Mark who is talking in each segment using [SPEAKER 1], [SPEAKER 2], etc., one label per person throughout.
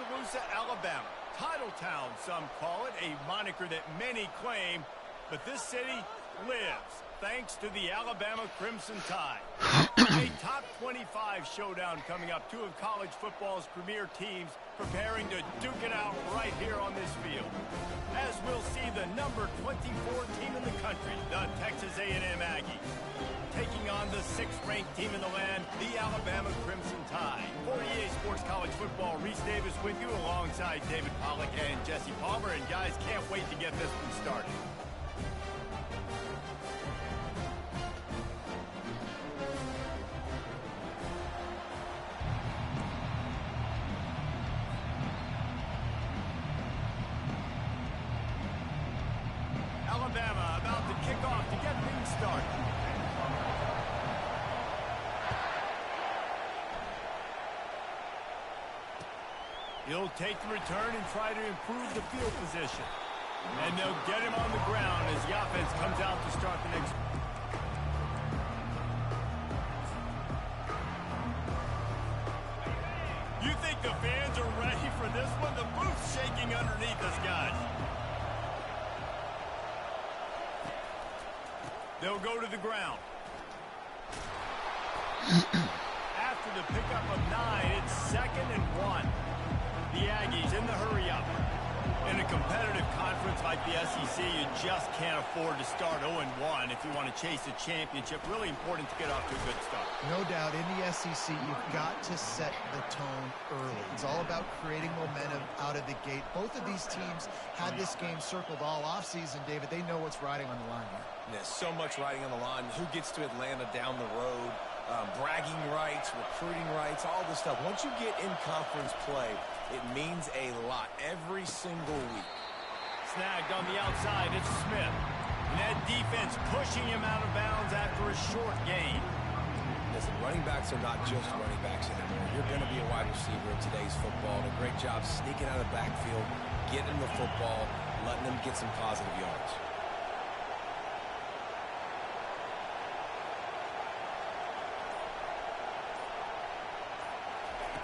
[SPEAKER 1] Tuscaloosa, Alabama. Titletown, some call it, a moniker that many claim, but this city lives thanks to the Alabama Crimson Tide. A top 25 showdown coming up. Two of college football's premier teams preparing to duke it out right here on this field. As we'll see the number 24 team in the country, the Texas A&M Aggies, taking on the 6th-ranked team in the land, the Alabama Crimson Tide. For EA Sports College Football, Reese Davis with you alongside David Pollack and Jesse Palmer. And guys, can't wait to get this one started. Alabama about to kick off to get things started. He'll take the return and try to improve the field position. And they'll get him on the ground as the offense comes out to start the next. You think the fans are ready for this one? The booth's shaking underneath us, guys. They'll go to the ground. After the pickup of 9, it's 2nd and 1. The Aggies in the hurry-up. In a competitive conference like the SEC, you just can't afford to start 0-1 if you want to chase a championship. Really important to get off to a good start.
[SPEAKER 2] No doubt, in the SEC, you've got to set the tone early. It's all about creating momentum out of the gate. Both of these teams had this game circled all offseason, David. They know what's riding on the line here.
[SPEAKER 3] There's so much riding on the line. Who gets to Atlanta down the road? Bragging rights, recruiting rights, all this stuff. Once you get in conference play, it means a lot every single week.
[SPEAKER 1] Snagged on the outside, it's Smith. And that defense pushing him out of bounds after a short gain.
[SPEAKER 3] Listen, running backs are not just running backs anymore. You're going to be a wide receiver in today's football. And a great job sneaking out of the backfield, getting the football, letting them get some positive yards.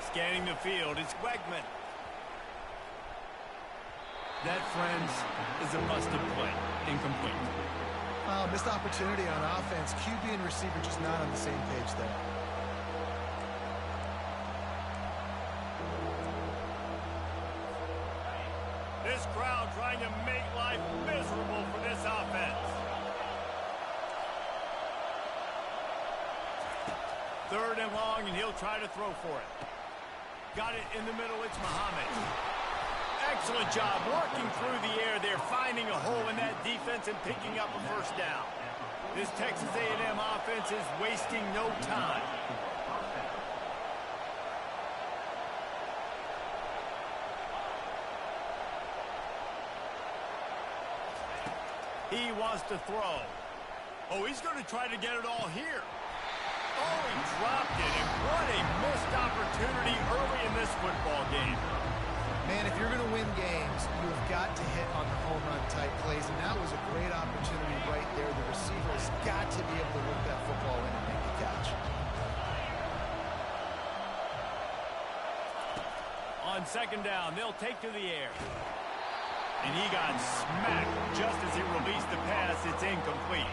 [SPEAKER 1] Scanning the field, it's Wegman. That, friends, is a busted play. Incomplete.
[SPEAKER 2] Missed opportunity on offense. QB and receiver just not on the same page there.
[SPEAKER 1] This crowd trying to make life miserable for this offense. 3rd and long, and he'll try to throw for it. Got it in the middle, it's Muhammad. Excellent job working through the air there, finding a hole in that defense and picking up a first down. This Texas A&M offense is wasting no time. He wants to throw. Oh, he's going to try to get it all here. Oh, he dropped it, and what a missed opportunity early in this football game.
[SPEAKER 2] Man, if you're going to win games, you've got to hit on the home run type plays, and that was a great opportunity right there. The receiver has got to be able to work that football in and make the catch.
[SPEAKER 1] On 2nd down, they'll take to the air. And he got smacked just as he released the pass. It's incomplete.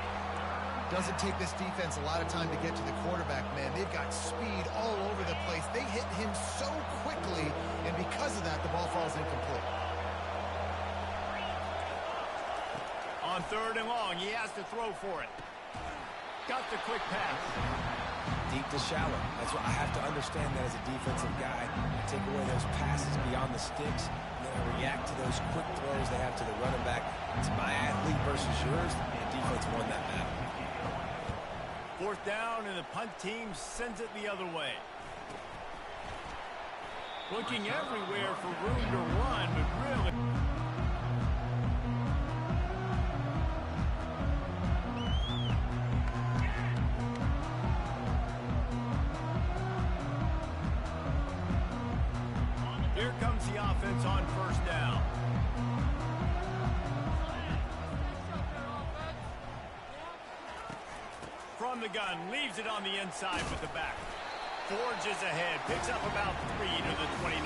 [SPEAKER 2] Doesn't take this defense a lot of time to get to the quarterback, man. They've got speed all over the place. They hit him so quickly, and because of that, the ball falls incomplete.
[SPEAKER 1] On 3rd and long, he has to throw for it. Got the quick pass.
[SPEAKER 3] Deep to shallow. That's what I have to understand that as a defensive guy. I take away those passes beyond the sticks, and then I react to those quick throws they have to the running back. It's my athlete versus yours, and the defense won that battle.
[SPEAKER 1] 4th down, and the punt team sends it the other way. Looking everywhere for room to run, but really... Here comes the offense on 1st down. From the gun, leaves it on the inside with the back. Forges ahead, picks up about 3 to the 29.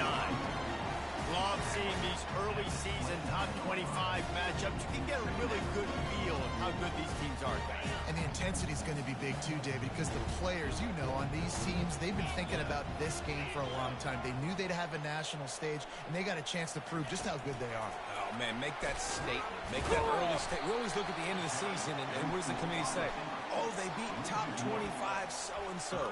[SPEAKER 1] Love seeing these early season top 25 matchups. You can get a really good feel of how good these teams are, guys.
[SPEAKER 2] And the intensity is going to be big too, David, because the players, you know, on these teams, they've been thinking about this game for a long time. They knew they'd have a national stage, and they got a chance to prove just how good they are.
[SPEAKER 3] Oh, man, make that statement. Make that early statement. We always look at the end of the season, and what does the committee say? Oh, they beat top 25 so-and-so.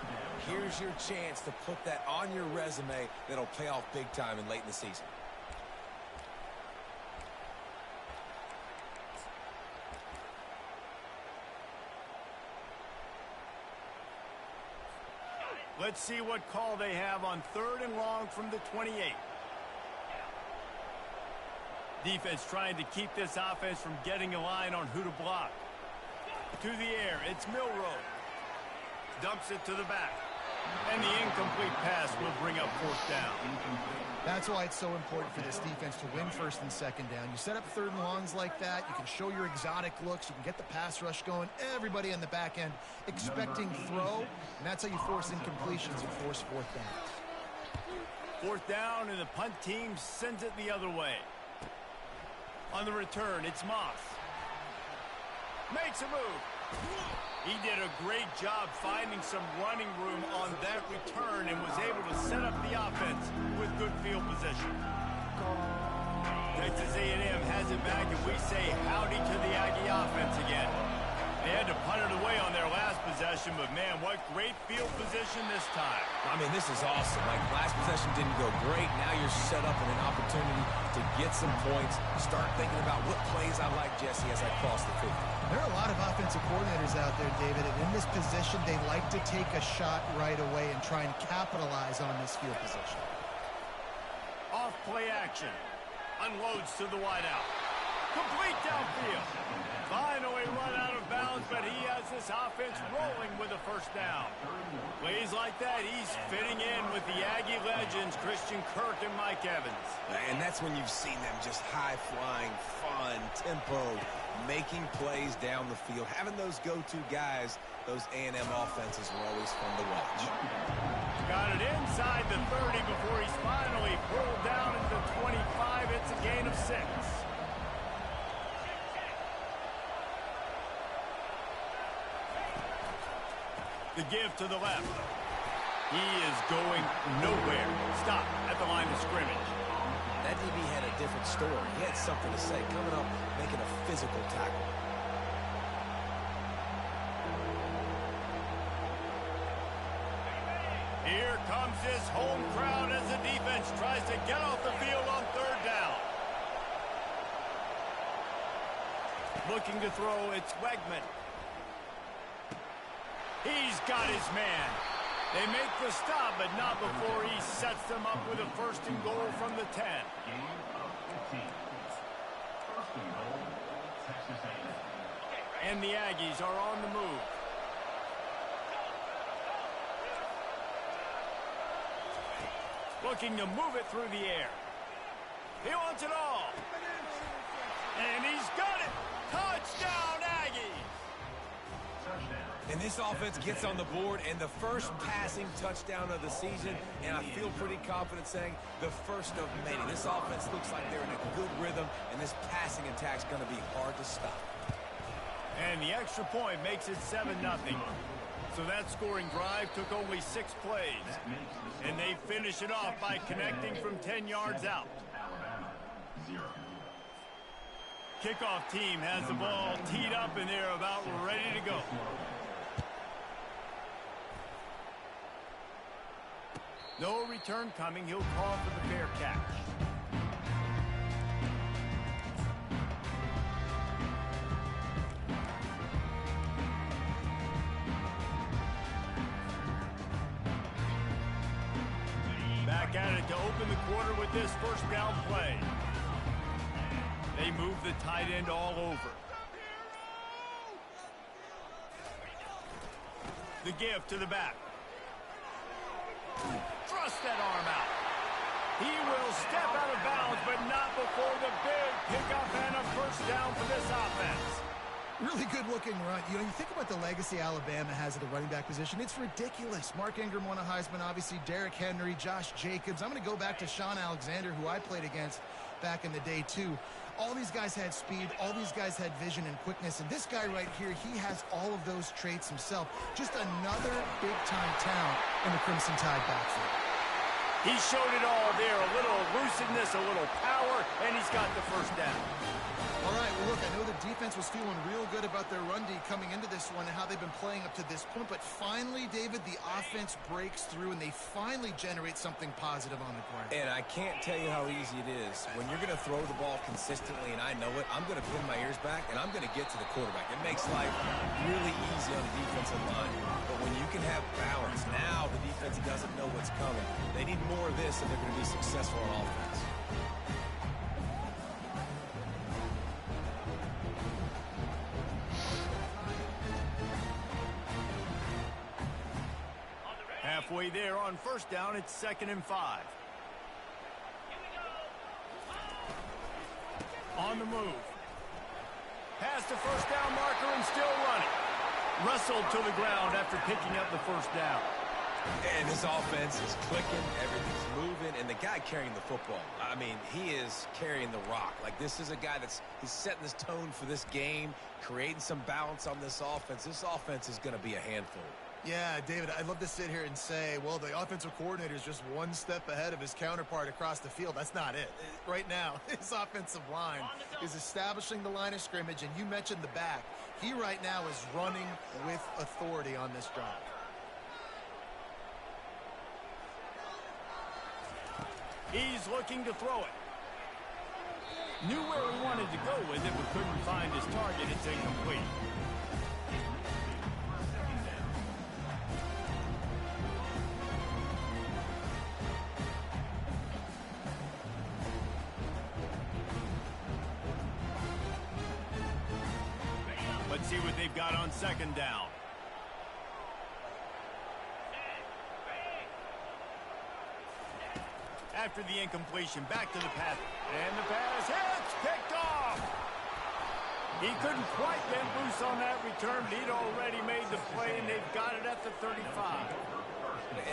[SPEAKER 3] Here's your chance to put that on your resume that'll pay off big time and late in the season.
[SPEAKER 1] Let's see what call they have on 3rd and long from the 28. Defense trying to keep this offense from getting a line on who to block. To the air, it's Milroe. Dumps it to the back. And the incomplete pass will bring up 4th down.
[SPEAKER 2] That's why it's so important for this defense to win 1st and 2nd down. You set up 3rd and longs like that, you can show your exotic looks, you can get the pass rush going, everybody on the back end expecting throw, and that's how you force incompletions and force 4th down.
[SPEAKER 1] 4th down, and the punt team sends it the other way. On the return, it's Moss. Makes a move. He did a great job finding some running room on that return and was able to set up the offense with good field position. Texas A&M has it back, and we say howdy to the Aggie offense again. They had to punt it away on their last possession, but man, what great field position this time.
[SPEAKER 3] I mean, this is awesome. Like, last possession didn't go great. Now you're set up in an opportunity to get some points. Start thinking about what plays I like, Jesse, as I cross the 50.
[SPEAKER 2] There are a lot of offensive coordinators out there, David, and in this position, they like to take a shot right away and try and capitalize on this field position.
[SPEAKER 1] Off play action. Unloads to the wideout. Complete downfield. Finally run out of bounds, but he has this offense rolling with a 1st down. Plays like that, he's fitting in with the Aggie legends, Christian Kirk and Mike Evans.
[SPEAKER 3] And that's when you've seen them just high-flying, fun, tempo, making plays down the field. Having those go-to guys, those A&M offenses were always fun to watch.
[SPEAKER 1] Got it inside the 30 before he's finally pulled down at the 25. It's a gain of 6. The give to the left. He is going nowhere. Stop at the line of scrimmage.
[SPEAKER 3] That DB had a different story. He had something to say, coming up, making a physical tackle.
[SPEAKER 1] Here comes this home crowd as the defense tries to get off the field on 3rd down. Looking to throw, it's Wegman. He's got his man. They make the stop, but not before he sets them up with a 1st and goal from the 10. And the Aggies are on the move. Looking to move it through the air. He wants it all. And he's got it. Touchdown, Aggies.
[SPEAKER 3] And this offense gets on the board, and the first passing touchdown of the season, and I feel pretty confident saying the first of many. This offense looks like they're in a good rhythm, and this passing attack's going to be hard to stop.
[SPEAKER 1] And the extra point makes it 7-0. So that scoring drive took only 6 plays. And they finish it off by connecting from 10 yards out. Kickoff team has the ball teed up, and they're about ready to go. No return coming. He'll call for the fair catch. Back at it to open the quarter with this 1st down play. They move the tight end all over. The give to the back. Thrust that arm out. He will step out of bounds, but not before the big pickup and a 1st down for this offense.
[SPEAKER 2] Really good-looking run. You know, you think about the legacy Alabama has at the running back position. It's ridiculous. Mark Ingram won a Heisman, obviously. Derrick Henry, Josh Jacobs. I'm going to go back to Sean Alexander, who I played against back in the day, too. All these guys had speed. All these guys had vision and quickness. And this guy right here, he has all of those traits himself. Just another big-time talent in the Crimson Tide backfield.
[SPEAKER 1] He showed it all there. A little elusiveness, a little power, and he's got the first down.
[SPEAKER 2] All right, well, look, I know the defense was feeling real good about their run D coming into this one and how they've been playing up to this point, but finally, David, the offense breaks through and they finally generate something positive on the ground.
[SPEAKER 3] And I can't tell you how easy it is. When you're going to throw the ball consistently, and I know it, I'm going to pin my ears back, and I'm going to get to the quarterback. It makes life really easy on the defensive line. But when you can have balance, now the defense doesn't know what's coming. They need more of this if they're going to be successful on offense.
[SPEAKER 1] Halfway there on first down, it's 2nd and 5. On the move. Past the first down marker and still running. Wrestled to the ground after picking up the first down.
[SPEAKER 3] And his offense is clicking, everything's moving, and the guy carrying the football, I mean, he is carrying the rock. Like, this is a guy he's setting this tone for this game, creating some balance on this offense. This offense is going to be a handful.
[SPEAKER 2] Yeah, David, I'd love to sit here and say, well, the offensive coordinator is just one step ahead of his counterpart across the field. That's not it. Right now, his offensive line is establishing the line of scrimmage, and you mentioned the back. He right now is running with authority on this drive.
[SPEAKER 1] He's looking to throw it. Knew where he wanted to go with it, but couldn't find his target. It's incomplete. Let's see what they've got on 2nd down. After the incompletion, back to the pass. And the pass hits, picked off. He couldn't quite get loose on that return, but he'd already made the play, and they've got it at the 35.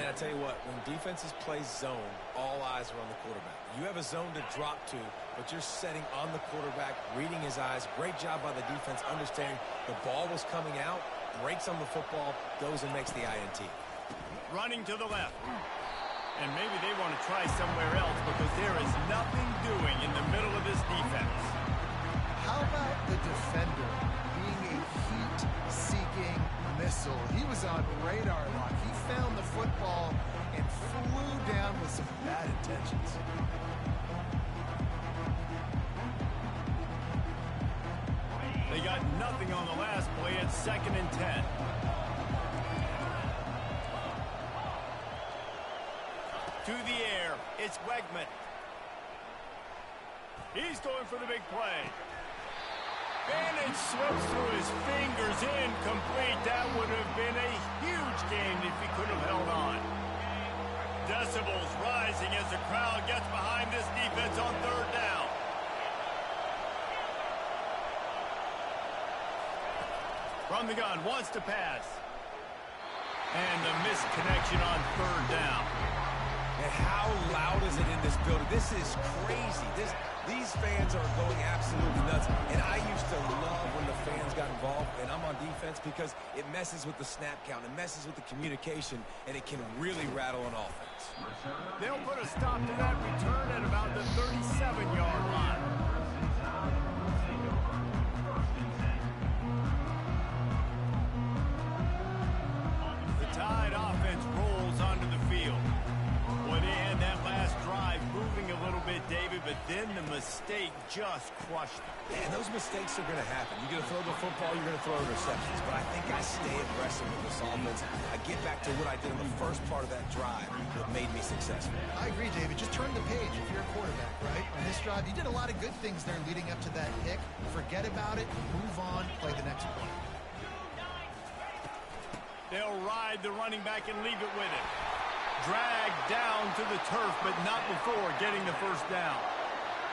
[SPEAKER 3] And I tell you what, when defenses play zone, all eyes are on the quarterback. You have a zone to drop to, but you're setting on the quarterback, reading his eyes. Great job by the defense, understanding the ball was coming out, breaks on the football, goes and makes the INT.
[SPEAKER 1] Running to the left. And maybe they want to try somewhere else because there is nothing doing in the middle of this defense.
[SPEAKER 2] How about the defender being a heat-seeking missile? He was on radar lock. He found the football and flew down with some bad intentions.
[SPEAKER 1] They got nothing on the last play. It's 2nd and 10. To the air, it's Wegman. He's going for the big play. And it slips through his fingers, incomplete. That would have been a huge game if he could have held on. Decibels rising as the crowd gets behind this defense on 3rd down. From the gun, wants to pass. And the missed connection on 3rd down.
[SPEAKER 3] And how loud is it in this building? This is crazy. These fans are going absolutely nuts. And I used to love when the fans got involved, and I'm on defense, because it messes with the snap count, it messes with the communication, and it can really rattle an offense.
[SPEAKER 1] They'll put a stop to that return at about the 37-yard line. The Tide offense rolls onto the field. Well, they had that last drive moving a little bit, David, but then the mistake just crushed them.
[SPEAKER 3] And those mistakes are going to happen. You're going to throw the football, you're going to throw interceptions. But I think I stay aggressive with this offense. I get back to what I did in the first part of that drive that made me successful.
[SPEAKER 2] I agree, David. Just turn the page if you're a quarterback, right? On this drive, you did a lot of good things there leading up to that pick. Forget about it, move on, play the next play.
[SPEAKER 1] They'll ride the running back and leave it with it. Dragged down to the turf, but not before getting the first down.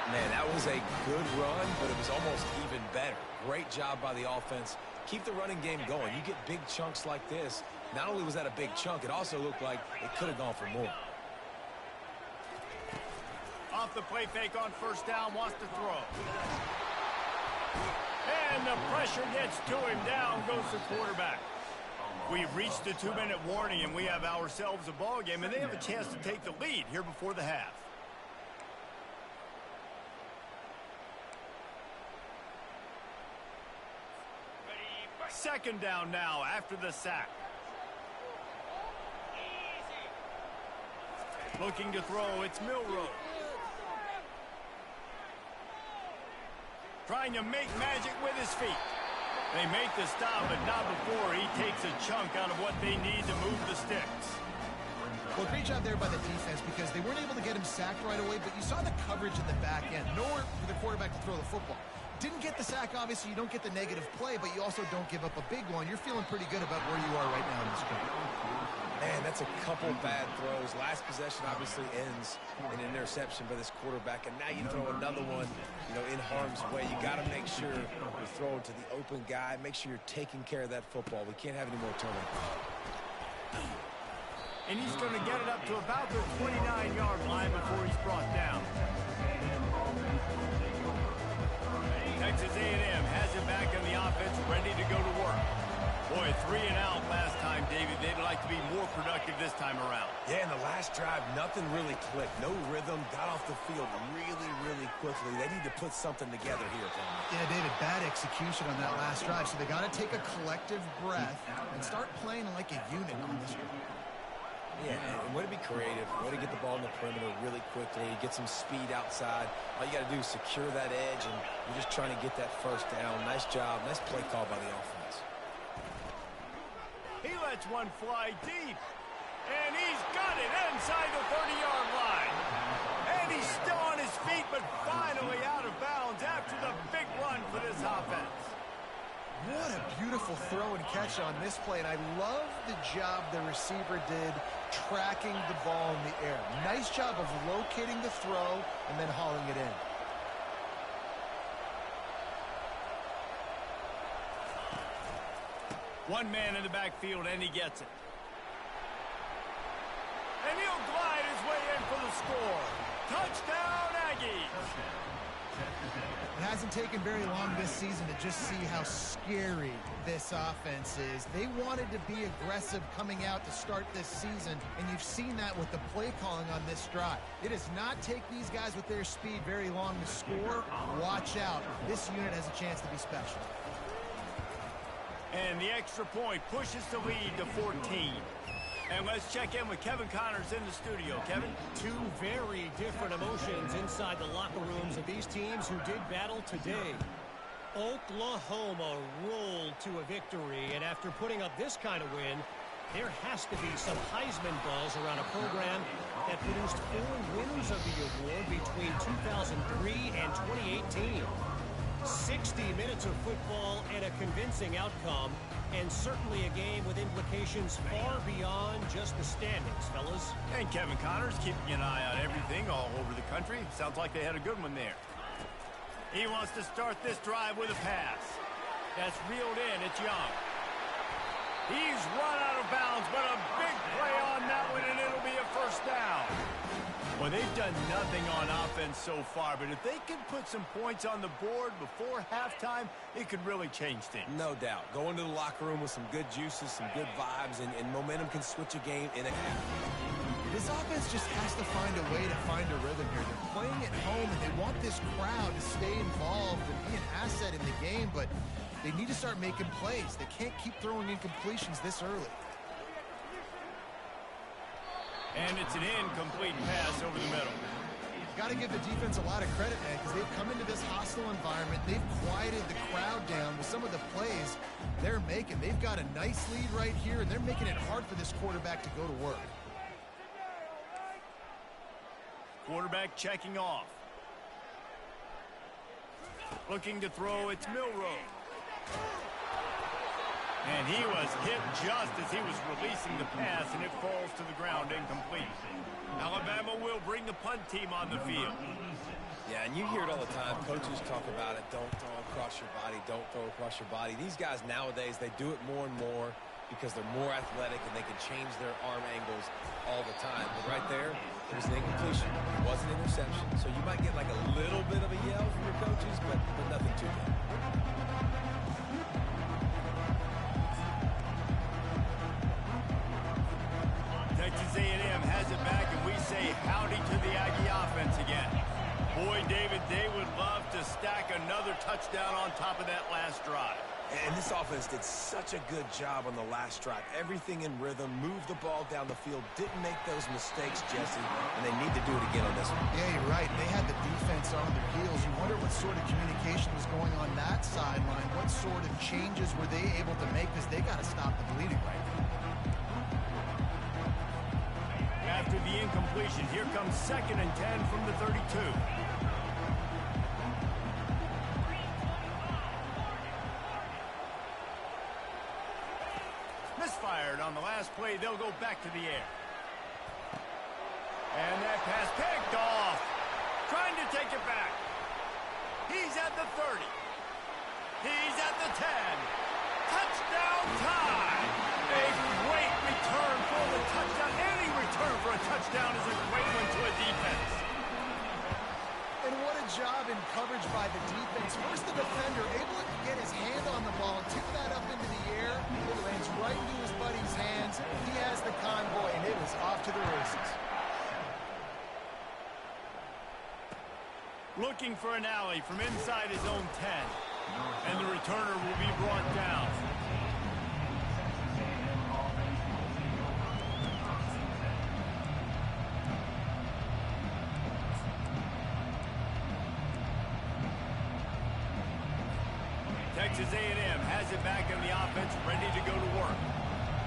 [SPEAKER 3] Man, that was a good run, but it was almost even better. Great job by the offense. Keep the running game going. You get big chunks like this. Not only was that a big chunk, it also looked like it could have gone for more.
[SPEAKER 1] Off the play fake on first down, wants to throw. And the pressure gets to him. Down goes the quarterback. We've reached the 2-minute warning, and we have ourselves a ball game, and they have a chance to take the lead here before the half. Second down now after the sack. Looking to throw, it's Milroe. Trying to make magic with his feet. They make the stop, but not before he takes a chunk out of what they need to move the sticks.
[SPEAKER 2] Well, great job there by the defense because they weren't able to get him sacked right away, but you saw the coverage in the back end. Nowhere for the quarterback to throw the football. Didn't get the sack, obviously. You don't get the negative play, but you also don't give up a big one. You're feeling pretty good about where you are right now in this game.
[SPEAKER 3] Man, that's a couple bad throws. Last possession obviously ends in an interception by this quarterback, and now you throw another one, in harm's way. You got to make sure you're throwing to the open guy. Make sure you're taking care of that football. We can't have any more turnovers.
[SPEAKER 1] And he's going to get it up to about the 29-yard line before he's brought down. Texas A&M has it back in the offense, ready to go to work. Boy, 3 and out last time, David. They'd like to be more productive this time around.
[SPEAKER 3] Yeah, in the last drive, nothing really clicked. No rhythm, got off the field really, really quickly. They need to put something together here, Tom.
[SPEAKER 2] Yeah, David, bad execution on that last drive. So they got to take a collective breath and start playing like a unit on this one.
[SPEAKER 3] Yeah, and way to be creative, way to get the ball in the perimeter really quickly, get some speed outside. All you got to do is secure that edge, and you're just trying to get that first down. Nice job, nice play call by the offense.
[SPEAKER 1] He lets one fly deep, and he's got it inside the 30-yard line. And he's still on his feet, but finally out of bounds after the big run for this offense.
[SPEAKER 2] What a beautiful throw and catch on this play, and I love the job the receiver did tracking the ball in the air. Nice job of locating the throw and then hauling it in.
[SPEAKER 1] One man in the backfield, and he gets it. And he'll glide his way in for the score. Touchdown, Aggies!
[SPEAKER 2] It hasn't taken very long this season to just see how scary this offense is. They wanted to be aggressive coming out to start this season, and you've seen that with the play calling on this drive. It does not take these guys with their speed very long to score. Watch out. This unit has a chance to be special.
[SPEAKER 1] And the extra point pushes the lead to 14. And let's check in with Kevin Connors in the studio. Kevin?
[SPEAKER 4] Two very different emotions inside the locker rooms of these teams who did battle today. Oklahoma rolled to a victory, and after putting up this kind of win, there has to be some Heisman buzz around a program that produced 4 winners of the award between 2003 and 2018. 60 minutes of football and a convincing outcome, and certainly a game with implications far beyond just the standings, fellas.
[SPEAKER 1] And Kevin Connors keeping an eye on everything all over the country. Sounds like they had a good one there. He wants to start this drive with a pass. That's reeled in. It's Young. He's run out of bounds, but a big play on that one, and it'll be a first down. Well, they've done nothing on offense so far, but if they can put some points on the board before halftime, it could really change things.
[SPEAKER 3] No doubt. Go into the locker room with some good juices, some good vibes, and momentum can switch a game in a half.
[SPEAKER 2] This offense just has to find a way to find a rhythm here. They're playing at home, and they want this crowd to stay involved and be an asset in the game, but they need to start making plays. They can't keep throwing incompletions this early.
[SPEAKER 1] And it's an incomplete pass over the middle.
[SPEAKER 2] Got to give the defense a lot of credit, man, because they've come into this hostile environment. They've quieted the crowd down with some of the plays they're making. They've got a nice lead right here, and they're making it hard for this quarterback to go to work.
[SPEAKER 1] Quarterback checking off. Looking to throw, it's Milroe. And he was hit just as he was releasing the pass, and it falls to the ground incomplete. Alabama will bring the punt team on the field.
[SPEAKER 3] Yeah, and you hear it all the time. Coaches talk about it. Don't throw across your body. Don't throw across your body. These guys nowadays, they do it more and more because they're more athletic and they can change their arm angles all the time. But right there, it was an incompletion. It was an interception. So you might get like a little bit of a yell from your coaches, but nothing too bad.
[SPEAKER 1] Texas A&M has it back, and we say howdy to the Aggie offense again. Boy, David, they would love to stack another touchdown on top of that last drive.
[SPEAKER 3] And this offense did such a good job on the last drive. Everything in rhythm, moved the ball down the field, didn't make those mistakes, Jesse, and they need to do it again on this one.
[SPEAKER 2] Yeah, you're right. They had the defense on their heels. You wonder what sort of communication was going on that sideline. What sort of changes were they able to make, because they got to stop the bleeding right now.
[SPEAKER 1] After the incompletion, here comes 2nd and 10 from the 32. Misfired on the last play. They'll go back to the air. And that pass picked off. Trying to take it back. He's at the 30. He's at the 10. Touchdown time. A great return for the touchdown. Any return for a touchdown is a great one to a defense.
[SPEAKER 2] And what a job in coverage by the defense. First, the defender able to get his hand on the ball and tip that up into the air. It lands right into his buddy's hands. He has the convoy, and it was off to the races.
[SPEAKER 1] Looking for an alley from inside his own 10. And the returner will be brought down. Texas A&M has it back in the offense, ready to go to work.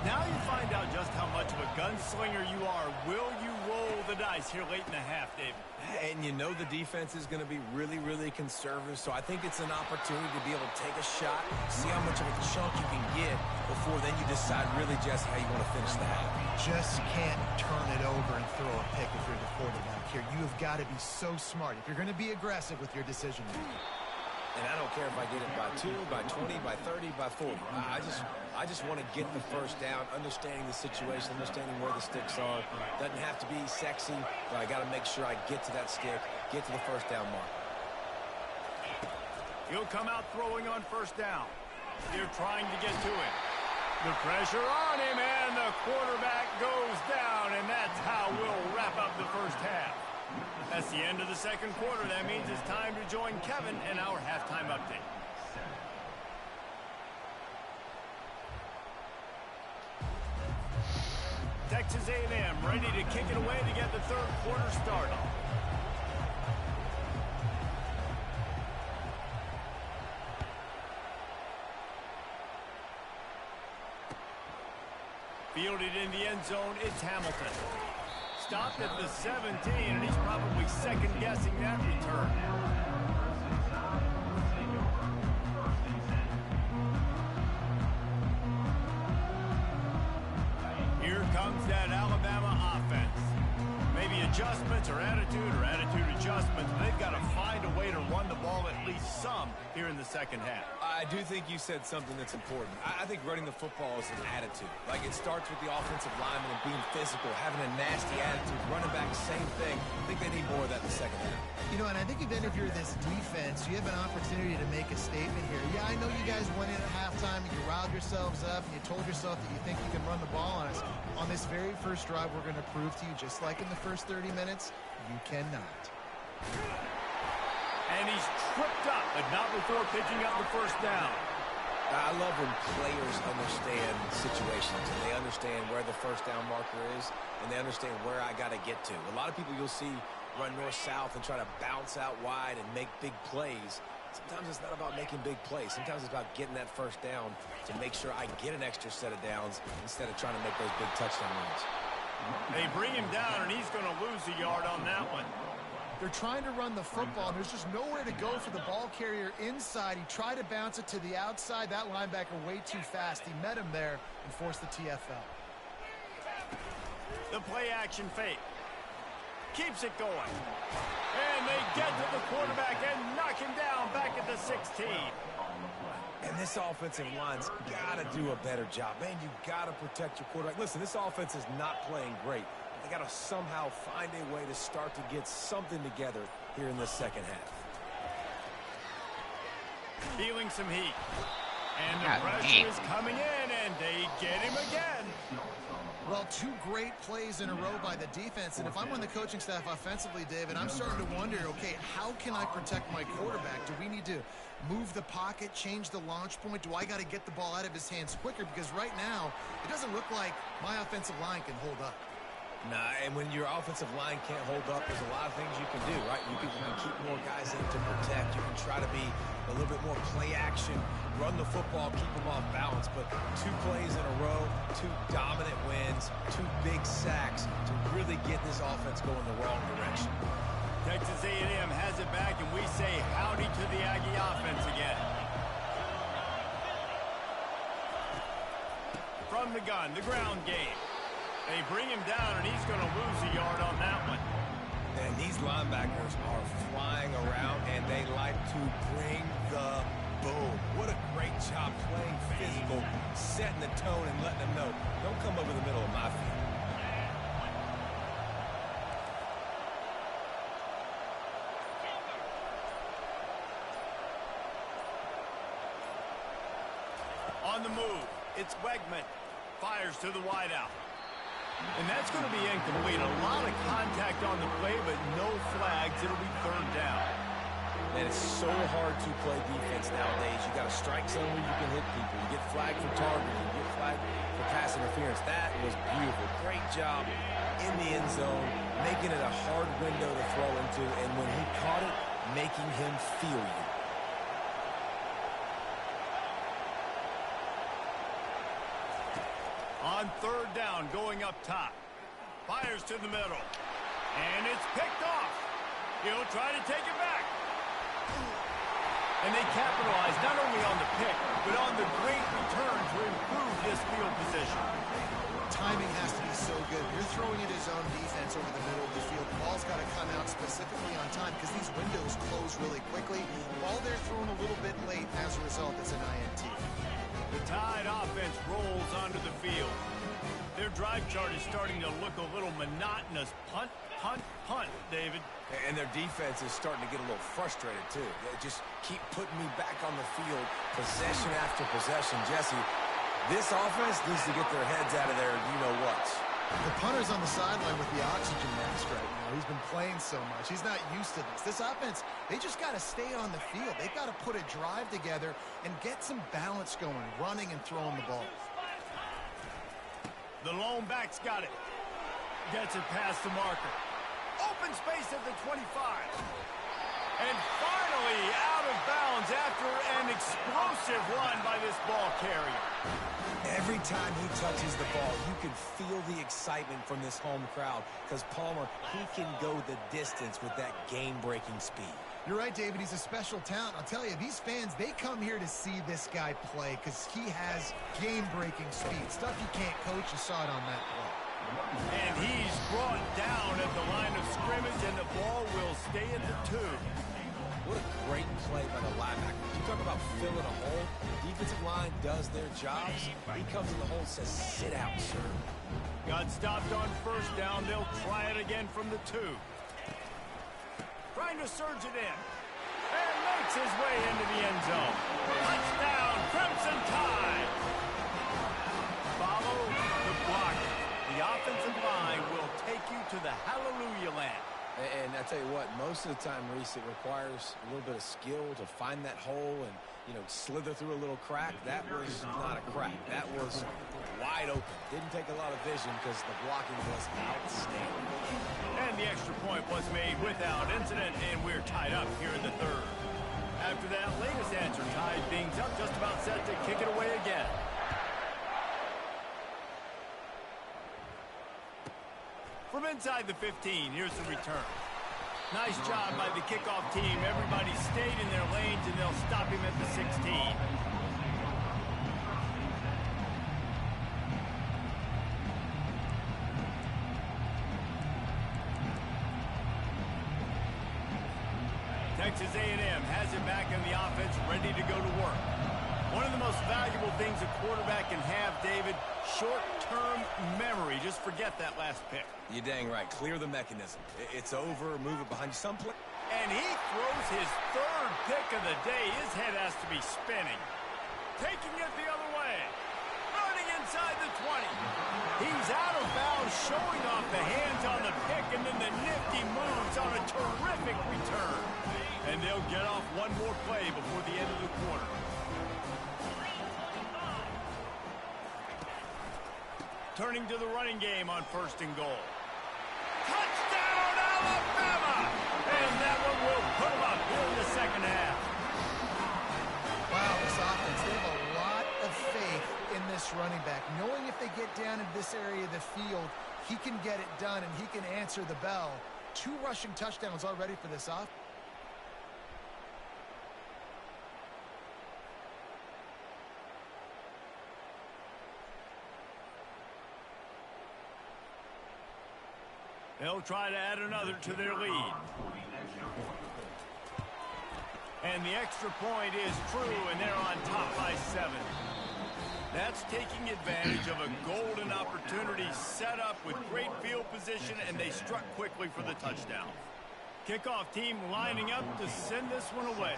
[SPEAKER 1] Now you find out just how much of a gunslinger you are. Will you roll the dice here late in the half, David?
[SPEAKER 3] And you know the defense is going to be really, really conservative, so I think it's an opportunity to be able to take a shot, see how much of a chunk you can get before then you decide really just how you want to finish the half.
[SPEAKER 2] Just can't turn it over and throw a pick if you're the quarterback here. You have got to be so smart if you're going to be aggressive with your decision making.
[SPEAKER 3] And I don't care if I get it by 2, by 20, by 30, by 40. I just want to get the first down, understanding the situation, understanding where the sticks are. Doesn't have to be sexy, but I got to make sure I get to that stick, get to the first down mark.
[SPEAKER 1] He'll come out throwing on first down. They're trying to get to him. The pressure on him, and the quarterback goes down, and that's how we'll wrap up the first half. That's the end of the second quarter. That means it's time to join Kevin in our halftime update. Texas A&M ready to kick it away to get the third quarter started. Fielded in the end zone, it's Hamilton. Stopped at the 17, and he's probably second-guessing that return. Here comes that Alabama offense. Maybe adjustments or attitude adjustments, but they've got to find a way to run the ball at least some here in the second half.
[SPEAKER 3] I do think you said something that's important. I think running the football is an attitude. Like, it starts with the offensive lineman and being physical, having a nasty attitude. Running back, same thing. I think they need more of that in the second half.
[SPEAKER 2] You know, and I think even if you're this defense, you have an opportunity to make a statement here. Yeah, I know you guys went in at halftime and you riled yourselves up and you told yourself that you think you can run the ball on us. On this very first drive, we're going to prove to you, just like in the first 30 minutes, you cannot.
[SPEAKER 1] And he's tripped up, but not before picking up the first down.
[SPEAKER 3] I love when players understand situations and they understand where the first down marker is and they understand where I got to get to. A lot of people you'll see run north-south and try to bounce out wide and make big plays. Sometimes it's not about making big plays. Sometimes it's about getting that first down to make sure I get an extra set of downs instead of trying to make those big touchdown runs.
[SPEAKER 1] They bring him down, and he's going to lose a yard on that one.
[SPEAKER 2] They're trying to run the football, and there's just nowhere to go for the ball carrier inside. He tried to bounce it to the outside. That linebacker way too fast. He met him there and forced the TFL.
[SPEAKER 1] The play action fake. Keeps it going. And they get to the quarterback and knock him down back at the 16.
[SPEAKER 3] And this offensive line's got to do a better job. Man, you got to protect your quarterback. Listen, this offense is not playing great. They got to somehow find a way to start to get something together here in the second half.
[SPEAKER 1] Feeling some heat. And the pressure is coming in, and they get him again.
[SPEAKER 2] Well, 2 great plays in a row by the defense, and if I'm on the coaching staff offensively, David, I'm starting to wonder, okay, how can I protect my quarterback? Do we need to move the pocket, change the launch point? Do I got to get the ball out of his hands quicker? Because right now, it doesn't look like my offensive line can hold up.
[SPEAKER 3] Nah, and when your offensive line can't hold up, there's a lot of things you can do, right? You can keep more guys in to protect. You can try to be a little bit more play action, run the football, keep them off balance. But 2 plays in a row, 2 dominant wins, 2 big sacks to really get this offense going the wrong direction.
[SPEAKER 1] Texas A&M has it back, and we say howdy to the Aggie offense again. From the gun, the ground game. They bring him down, and he's going to lose a yard on that one.
[SPEAKER 3] And these linebackers are flying around, and they like to bring the boom. What a great job playing physical, setting the tone, and letting them know, don't come over the middle of my field.
[SPEAKER 1] On the move, it's Wegman. Fires to the wideout. And that's going to be incomplete. A lot of contact on the play, but no flags. It'll be 3rd down.
[SPEAKER 3] And it's so hard to play defense nowadays. You got to strike zone where you can hit people. You get flagged for targeting. You get flagged for pass interference. That was beautiful. Great job in the end zone, making it a hard window to throw into. And when he caught it, making him feel you.
[SPEAKER 1] On 3rd down, going up top. Fires to the middle. And it's picked off. He'll try to take it back. And they capitalize not only on the pick, but on the great return to improve this field position.
[SPEAKER 2] Timing has to be so good. You're throwing it his own defense over the middle of the field. The ball's got to come out specifically on time because these windows close really quickly. Ball they're thrown a little bit late. As a result, it's an INT.
[SPEAKER 1] The Tide offense rolls onto the field. Their drive chart is starting to look a little monotonous. Punt, punt, punt, David.
[SPEAKER 3] And their defense is starting to get a little frustrated, too. They just keep putting me back on the field, possession after possession. Jesse, this offense needs to get their heads out of there, you-know-whats.
[SPEAKER 2] The punter's on the sideline with the oxygen mask right now. He's been playing so much. He's not used to this. This offense, they just got to stay on the field. They've got to put a drive together and get some balance going, running and throwing the ball.
[SPEAKER 1] The lone back's got it. Gets it past the marker. Open space at the 25. And finally out of bounds after an explosive run by this ball carrier.
[SPEAKER 3] Every time he touches the ball, you can feel the excitement from this home crowd because Palmer, he can go the distance with that game-breaking speed.
[SPEAKER 2] You're right, David. He's a special talent. I'll tell you, these fans, they come here to see this guy play because he has game-breaking speed. Stuff you can't coach. You saw it on that play.
[SPEAKER 1] And he's brought down at the line of scrimmage, and the ball will stay at the 2.
[SPEAKER 3] What a great play by the linebacker. You talk about filling a hole. The defensive line does their jobs. He comes in the hole and says, sit out, sir.
[SPEAKER 1] Got stopped on 1st down. They'll try it again from the 2. Trying to surge it in. And makes his way into the end zone. Touchdown, Crimson Tide. Follow the block. The offensive line will take you to the hallelujah land.
[SPEAKER 3] And I tell you what, most of the time, Reese, it requires a little bit of skill to find that hole and, you know, slither through a little crack. That was not a crack. That was wide open. Didn't take a lot of vision because the blocking was outstanding.
[SPEAKER 1] And the extra point was made without incident, and we're tied up here in the 3rd. After that latest answer, tied things up, just about set to kick it away again. From inside the 15, here's the return. Nice job by the kickoff team. Everybody stayed in their lanes, and they'll stop him at the 16. Texas A&M has it back in the offense, ready to go to work. One of the most valuable things a quarterback can have, David, short-term memory. Just forget that last pick.
[SPEAKER 3] You're dang right. Clear the mechanism. It's over. Move it behind you.
[SPEAKER 1] And he throws his third pick of the day. His head has to be spinning. Taking it the other way. Running inside the 20. He's out of bounds, showing off the hands on the pick, and then the nifty moves on a terrific return. And they'll get off one more play before the end of the quarter. Turning to the running game on 1st and goal. Touchdown, Alabama! And that one will put them up here in the second half.
[SPEAKER 2] Wow, this offense, they have a lot of faith in this running back. Knowing if they get down in this area of the field, he can get it done and he can answer the bell. 2 rushing touchdowns already for this offense.
[SPEAKER 1] They'll try to add another to their lead. And the extra point is true, and they're on top by 7. That's taking advantage of a golden opportunity set up with great field position, and they struck quickly for the touchdown. Kickoff team lining up to send this one away.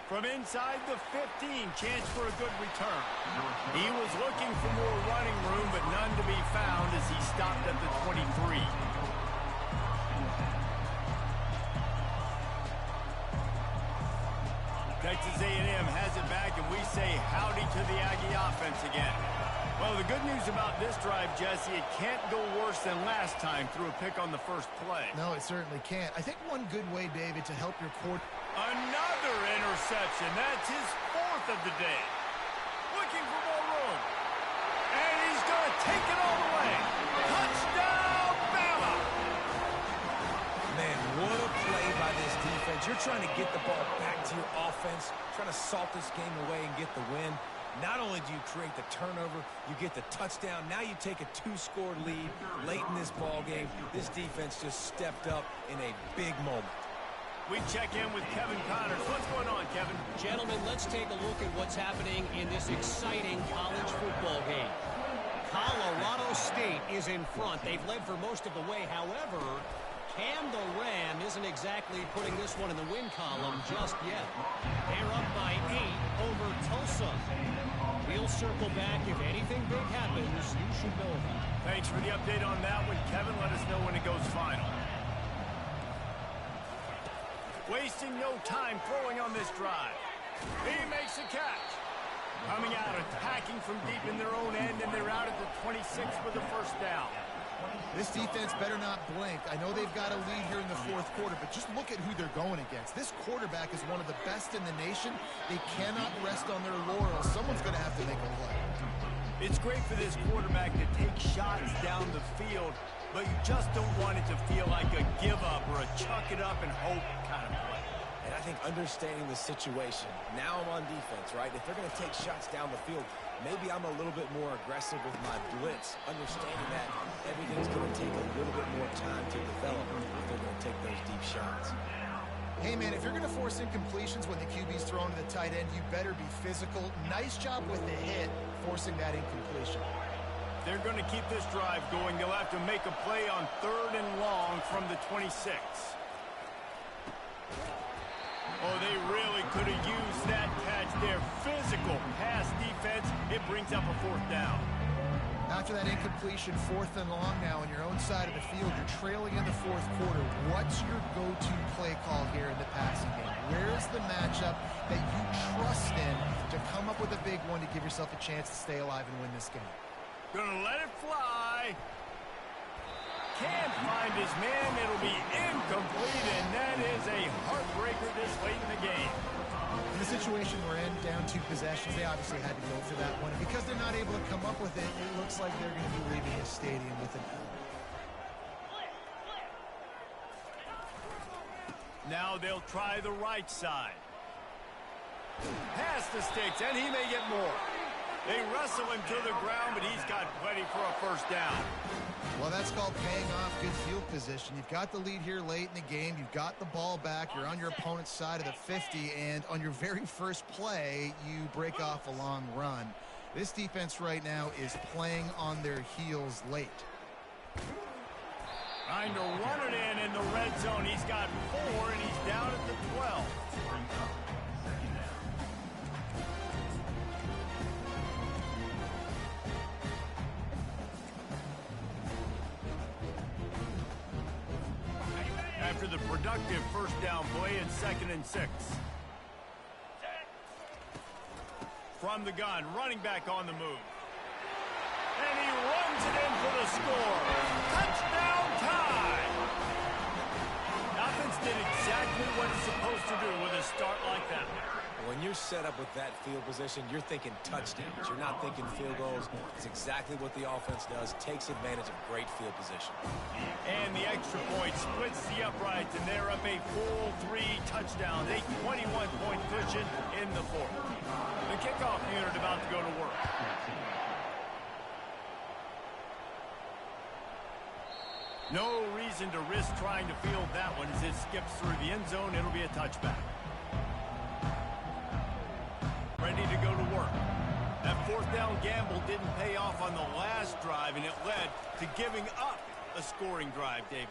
[SPEAKER 1] From inside the 15, chance for a good return. He was looking for more running room, but none to be found as he stopped at the 23. Texas A&M has it back, and we say howdy to the Aggie offense again. Well, the good news about this drive, Jesse, it can't go worse than last time through a pick on the first play.
[SPEAKER 2] No, it certainly can't. I think one good way, David, to help your quarterback.
[SPEAKER 1] Another interception. That's his 4th of the day. Looking for more room. And he's going to take it all the way. Touchdown, Bama!
[SPEAKER 3] Man, what a play by this defense. You're trying to get the ball back to your offense, trying to salt this game away and get the win. Not only do you create the turnover, you get the touchdown. Now you take a 2-score lead late in this ball game. This defense just stepped up in a big moment.
[SPEAKER 1] We check in with Kevin Connors. What's going on, Kevin?
[SPEAKER 4] Gentlemen, let's take a look at what's happening in this exciting college football game. Colorado State is in front. They've led for most of the way. However, Cam the Ram isn't exactly putting this one in the win column just yet. They're up by 8 over Tulsa. We'll circle back. If anything big happens, you should know about it.
[SPEAKER 1] Thanks for the update on that one, Kevin. Let us know when it goes final. Wasting no time throwing on this drive. He makes the catch. Coming out, attacking from deep in their own end, and they're out at the 26 with the first down.
[SPEAKER 2] This defense better not blink. I know they've got a lead here in the 4th quarter, but just look at who they're going against. This quarterback is one of the best in the nation. They cannot rest on their laurels. Someone's going to have to make a play.
[SPEAKER 1] It's great for this quarterback to take shots down the field, but you just don't want it to feel like a give-up or a chuck it up and hope kind of play.
[SPEAKER 3] And I think understanding the situation, now I'm on defense, right? If they're going to take shots down the field, maybe I'm a little bit more aggressive with my blitz, understanding that everything's going to take a little bit more time to develop if they're going to take those deep shots.
[SPEAKER 2] Hey, man, if you're going to force incompletions when the QB's thrown to the tight end, you better be physical. Nice job with the hit, forcing that incompletion.
[SPEAKER 1] They're going to keep this drive going. They'll have to make a play on 3rd and long from the 26. Oh, they really could have used that catch there. Physical pass defense. It brings up a 4th down.
[SPEAKER 2] After that incompletion, 4th and long now on your own side of the field, you're trailing in the 4th quarter. What's your go-to play call here in the passing game? Where's the matchup that you trust in to come up with a big one to give yourself a chance to stay alive and win this game?
[SPEAKER 1] Gonna let it fly. Can't find his man. It'll be incomplete, and that is a heartbreaker this late in the game.
[SPEAKER 2] In the situation we're in, down 2 possessions, they obviously had to go for that one. And because they're not able to come up with it, it looks like they're going to be leaving the stadium with an L.
[SPEAKER 1] Now they'll try the right side. Pass the sticks, and he may get more. They wrestle him to the ground, but he's got plenty for a first down.
[SPEAKER 2] Well, that's called paying off good field position. You've got the lead here late in the game. You've got the ball back. You're on your opponent's side of the 50, and on your very first play, you break off a long run. This defense right now is playing on their heels late.
[SPEAKER 1] Trying to run it in the red zone. He's got 4, and he's down at the 12. After the productive first down play, it's 2nd and 6. From the gun, running back on the move. And he runs it in for the score. Touchdown time! Offense did exactly what it's supposed to do with a start like that.
[SPEAKER 3] When you're set up with that field position, you're thinking touchdowns. You're not thinking field goals. It's exactly what the offense does. Takes advantage of great field position.
[SPEAKER 1] And the extra point splits the uprights, and they're up a full 3 touchdowns. A 21-point cushion in the 4th. The kickoff unit about to go to work. No reason to risk trying to field that one as it skips through the end zone. It'll be a touchback. Ready to go to work. That 4th down gamble didn't pay off on the last drive, and it led to giving up a scoring drive, David.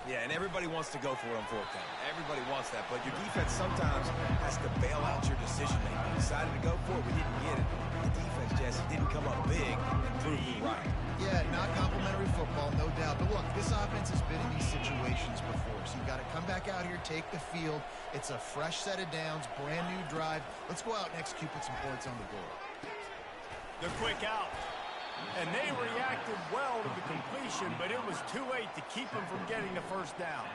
[SPEAKER 3] Yeah, and everybody wants to go for it on 4th down. Everybody wants that, but your defense sometimes has to bail out your decision-making. We decided to go for it. We didn't get it. The defense, Jesse, didn't come up big and prove me right.
[SPEAKER 2] Yeah, not complimentary football, no doubt. But look, this offense has been in these situations before, so you've got to come back out here, take the field. It's a fresh set of downs, brand new drive. Let's go out and execute, put some points on the board.
[SPEAKER 1] The quick out. And they reacted well to the completion, but it was too late to keep them from getting the first down.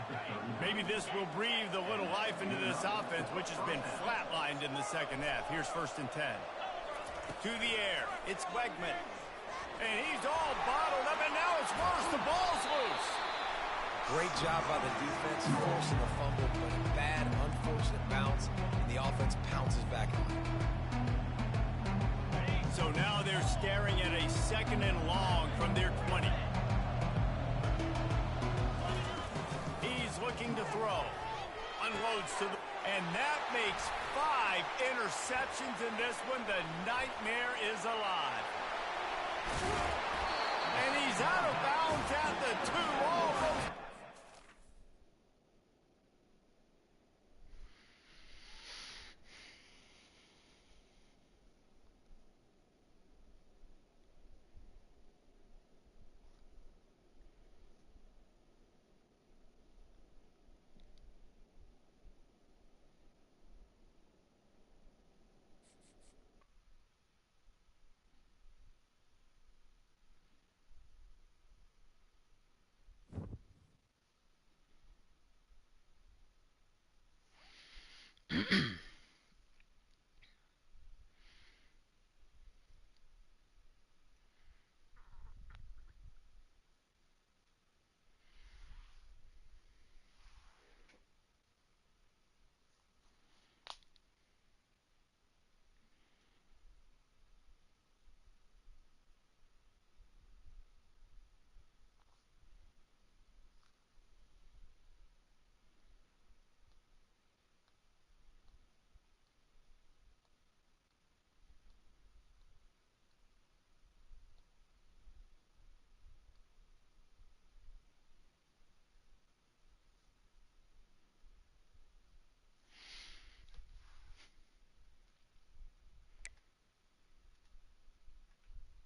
[SPEAKER 1] Maybe this will breathe a little life into this offense, which has been flatlined in the second half. Here's 1st and 10. To the air. It's Wegman. And he's all bottled up, and now it's worse. The ball's loose.
[SPEAKER 3] Great job by the defense, forcing a fumble, but a bad, unfortunate bounce, and the offense pounces back on it.
[SPEAKER 1] So now they're staring at a 2nd and long from their 20. He's looking to throw. Unloads to the... And that makes 5 interceptions in this one. The nightmare is alive. And he's out of bounds at the 2. Almost.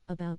[SPEAKER 5] About